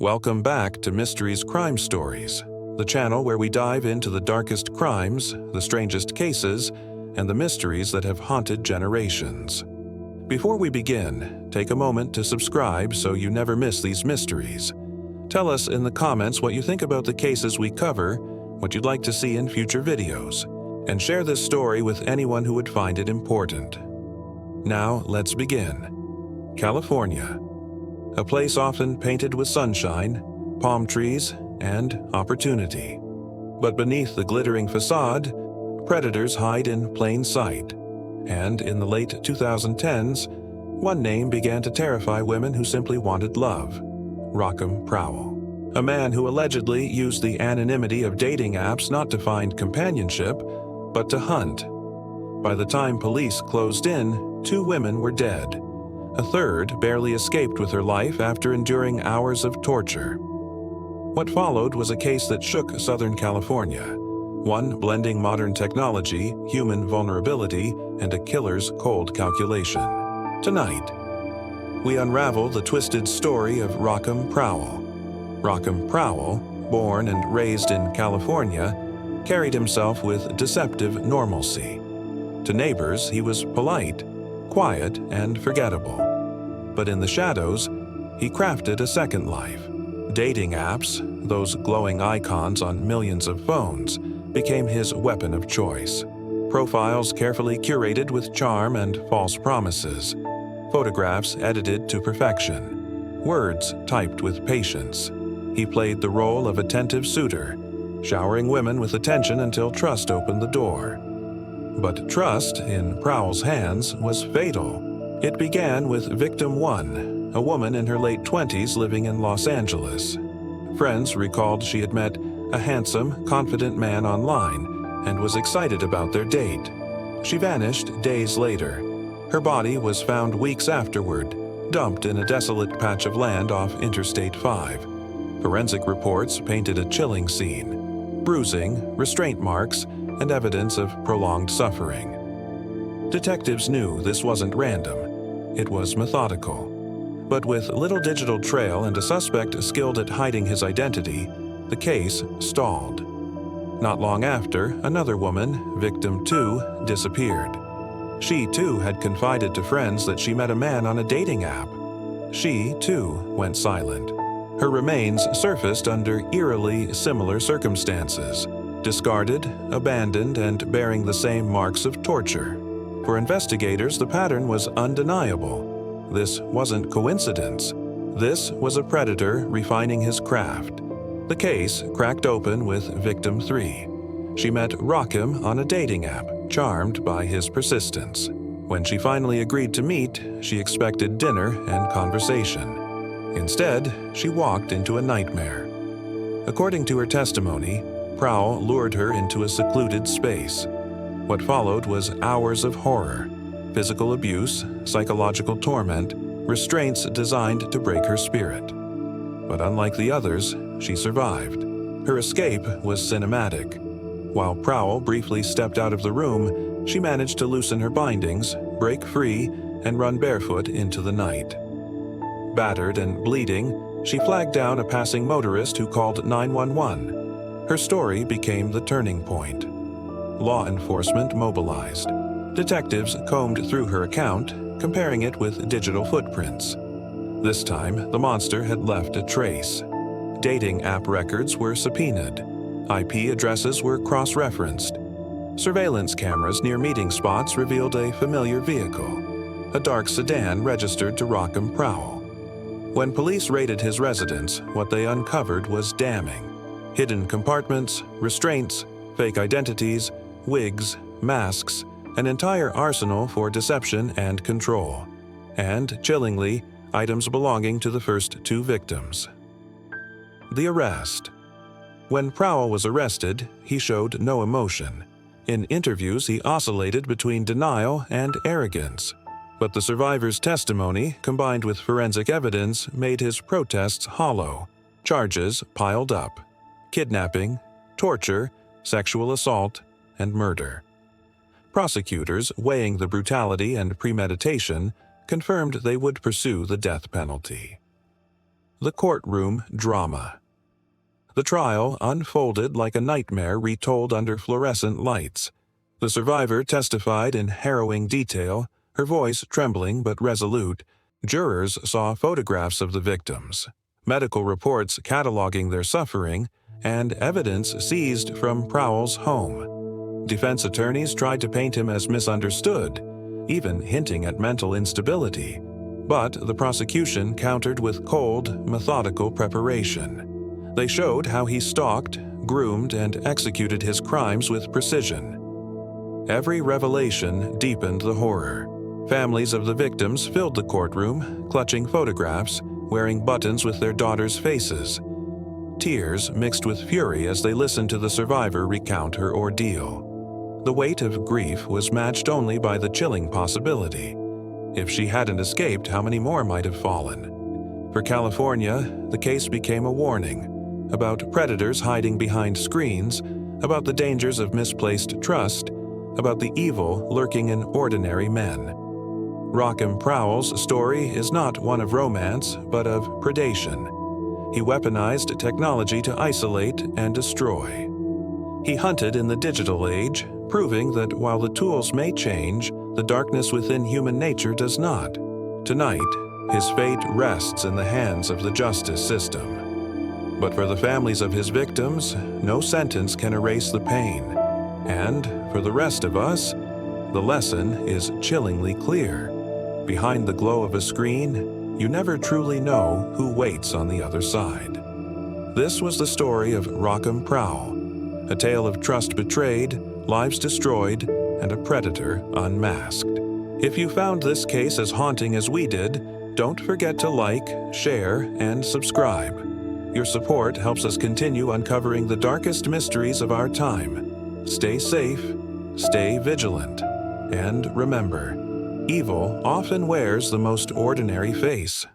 Welcome back to Mysteries Crime Stories, the channel where we dive into the darkest crimes, the strangest cases, and the mysteries that have haunted generations. Before we begin, take a moment to subscribe so you never miss these mysteries. Tell us in the comments what you think about the cases we cover, what you'd like to see in future videos, and share this story with anyone who would find it important. Now, let's begin. California. A place often painted with sunshine, palm trees, and opportunity. But beneath the glittering facade, predators hide in plain sight. And in the late 2010s, one name began to terrify women who simply wanted love: Rockim Prowell. A man who allegedly used the anonymity of dating apps not to find companionship, but to hunt. By the time police closed in, 2 women were dead. A third barely escaped with her life after enduring hours of torture. What followed was a case that shook Southern California, one blending modern technology, human vulnerability, and a killer's cold calculation. Tonight, we unravel the twisted story of Rockim Prowell. Rockim Prowell, born and raised in California, carried himself with deceptive normalcy. To neighbors, he was polite, quiet, and forgettable. But in the shadows, he crafted a second life. Dating apps, those glowing icons on millions of phones, became his weapon of choice. Profiles carefully curated with charm and false promises. Photographs edited to perfection. Words typed with patience. He played the role of attentive suitor, showering women with attention until trust opened the door. But trust, in Prowell's hands, was fatal. It began with victim 1, a woman in her late 20s living in Los Angeles. Friends recalled she had met a handsome, confident man online and was excited about their date. She vanished days later. Her body was found weeks afterward, dumped in a desolate patch of land off Interstate 5. Forensic reports painted a chilling scene: bruising, restraint marks, and evidence of prolonged suffering. Detectives knew this wasn't random. It was methodical. But with little digital trail and a suspect skilled at hiding his identity, the case stalled. Not long after, another woman, victim 2, disappeared. She, too, had confided to friends that she met a man on a dating app. She, too, went silent. Her remains surfaced under eerily similar circumstances: discarded, abandoned, and bearing the same marks of torture. For investigators, the pattern was undeniable. This wasn't coincidence. This was a predator refining his craft. The case cracked open with victim 3. She met Rockim on a dating app, charmed by his persistence. When she finally agreed to meet, she expected dinner and conversation. Instead, she walked into a nightmare. According to her testimony, Prowell lured her into a secluded space. What followed was hours of horror: physical abuse, psychological torment, restraints designed to break her spirit. But unlike the others, she survived. Her escape was cinematic. While Prowell briefly stepped out of the room, she managed to loosen her bindings, break free, and run barefoot into the night. Battered and bleeding, she flagged down a passing motorist who called 911. Her story became the turning point. Law enforcement mobilized. Detectives combed through her account, comparing it with digital footprints. This time, the monster had left a trace. Dating app records were subpoenaed. IP addresses were cross-referenced. Surveillance cameras near meeting spots revealed a familiar vehicle, a dark sedan registered to Rockim Prowell. When police raided his residence, what they uncovered was damning. Hidden compartments, restraints, fake identities, wigs, masks, an entire arsenal for deception and control. And, chillingly, items belonging to the first 2 victims. The arrest. When Prowell was arrested, he showed no emotion. In interviews, he oscillated between denial and arrogance. But the survivor's testimony, combined with forensic evidence, made his protests hollow. Charges piled up: kidnapping, torture, sexual assault, and murder. Prosecutors, weighing the brutality and premeditation, confirmed they would pursue the death penalty. The courtroom drama. The trial unfolded like a nightmare retold under fluorescent lights. The survivor testified in harrowing detail, her voice trembling but resolute. Jurors saw photographs of the victims, medical reports cataloging their suffering, and evidence seized from Prowell's home. Defense attorneys tried to paint him as misunderstood, even hinting at mental instability. But the prosecution countered with cold, methodical preparation. They showed how he stalked, groomed, and executed his crimes with precision. Every revelation deepened the horror. Families of the victims filled the courtroom, clutching photographs, wearing buttons with their daughters' faces. Tears mixed with fury as they listened to the survivor recount her ordeal. The weight of grief was matched only by the chilling possibility. If she hadn't escaped, how many more might have fallen? For California, the case became a warning about predators hiding behind screens, about the dangers of misplaced trust, about the evil lurking in ordinary men. Rockim Prowell's story is not one of romance, but of predation. He weaponized technology to isolate and destroy. He hunted in the digital age, proving that while the tools may change, the darkness within human nature does not. Tonight, his fate rests in the hands of the justice system. But for the families of his victims, no sentence can erase the pain. And for the rest of us, the lesson is chillingly clear. Behind the glow of a screen, you never truly know who waits on the other side. This was the story of Rockim Prowell, a tale of trust betrayed, lives destroyed, and a predator unmasked. If you found this case as haunting as we did, don't forget to like, share, and subscribe. Your support helps us continue uncovering the darkest mysteries of our time. Stay safe, stay vigilant, and remember, evil often wears the most ordinary face.